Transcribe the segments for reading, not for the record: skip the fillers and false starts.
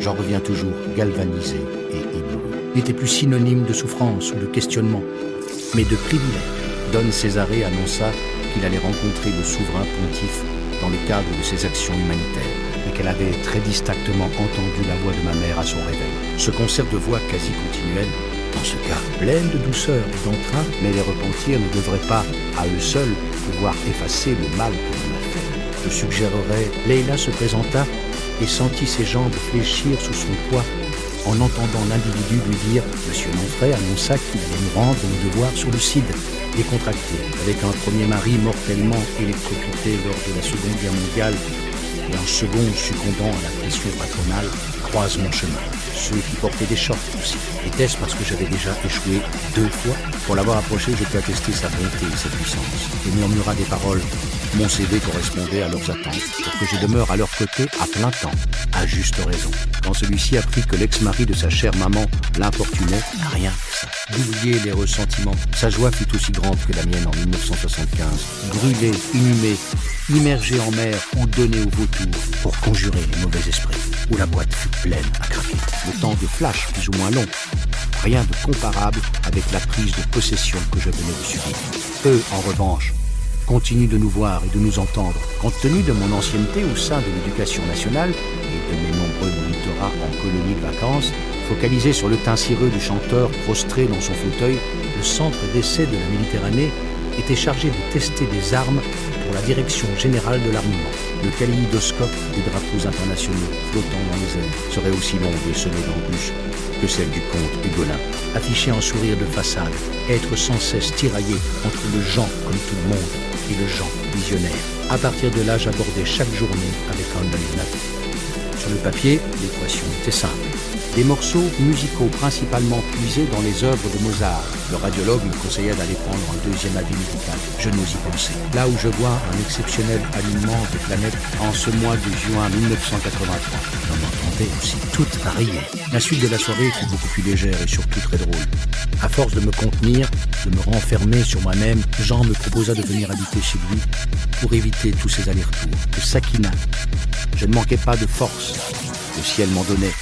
J'en reviens toujours galvanisé et ému. N'était plus synonyme de souffrance ou de questionnement, mais de privilège. Don Cesare annonça qu'il allait rencontrer le souverain pontife dans le cadre de ses actions humanitaires, et qu'elle avait très distinctement entendu la voix de ma mère à son réveil. Ce concert de voix quasi continuelle, dans ce cas pleine de douceur et d'entrain, mais les repentirs ne devraient pas, à eux seuls, pouvoir effacer le mal que l'on a fait. Je suggérerais, Leila se présenta et sentit ses jambes fléchir sous son poids en entendant l'individu lui dire « Monsieur Monfray annonça qu'il allait nous rendre nos devoirs sur le CID, décontracté, avec un premier mari mortellement électrocuté lors de la Seconde Guerre mondiale et un second succombant à la pression patronale, croise mon chemin. Ceux qui portaient des shorts aussi. Était-ce parce que j'avais déjà échoué 2 fois? Pour l'avoir approché, je peux attester sa bonté et sa puissance. Il murmura des paroles. Mon CV correspondait à leurs attentes pour que je demeure à leur côté à plein temps, à juste raison. Quand celui-ci apprit que l'ex-mari de sa chère maman l'importunait, rien que ça. D'oublier les ressentiments. Sa joie fut aussi grande que la mienne en 1975. Brûlé, inhumé, immergé en mer ou donné au vautour pour conjurer les mauvais esprits, où la boîte fut pleine à craquer. Le temps de flash plus ou moins long, rien de comparable avec la prise de possession que je venais de subir. Eux, en revanche, continuent de nous voir et de nous entendre. Compte tenu de mon ancienneté au sein de l'éducation nationale et de mes nombreux monitorats en colonie de vacances, focalisé sur le teint cireux du chanteur prostré dans son fauteuil, le centre d'essai de la Méditerranée était chargé de tester des armes pour la direction générale de l'armement. Le kaléidoscope des drapeaux internationaux flottant dans les airs serait aussi long et semé d'embûches que celle du comte Hugolin. Afficher un sourire de façade, être sans cesse tiraillé entre le Jean comme tout le monde et le Jean visionnaire. À partir de là, j'abordais chaque journée avec un œil natif. Sur le papier, l'équation était simple. Des morceaux musicaux principalement puisés dans les œuvres de Mozart. Le radiologue me conseillait d'aller prendre un 2e avis médical. Je n'ose y penser. Là où je vois un exceptionnel alignement des planètes en ce mois de juin 1983. J'en entendais aussi toutes rier. La suite de la soirée fut beaucoup plus légère et surtout très drôle. À force de me contenir, de me renfermer sur moi-même, Jean me proposa de venir habiter chez lui pour éviter tous ces allers-retours. Je s'aquina. Je ne manquais pas de force. Le ciel m'en donnait.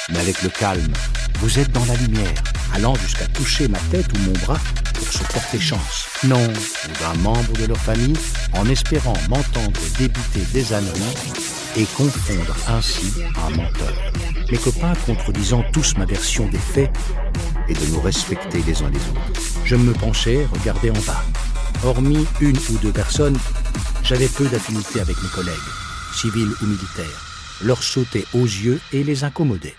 Mais avec le calme, vous êtes dans la lumière, allant jusqu'à toucher ma tête ou mon bras pour se porter chance. Non, ou d'un membre de leur famille, en espérant m'entendre débiter des âneries et confondre ainsi un menteur. Mes copains contredisant tous ma version des faits et de nous respecter les uns les autres. Je me penchais, regardais en bas. Hormis 1 ou 2 personnes, j'avais peu d'affinité avec mes collègues, civils ou militaires. Leur sautait aux yeux et les incommodait.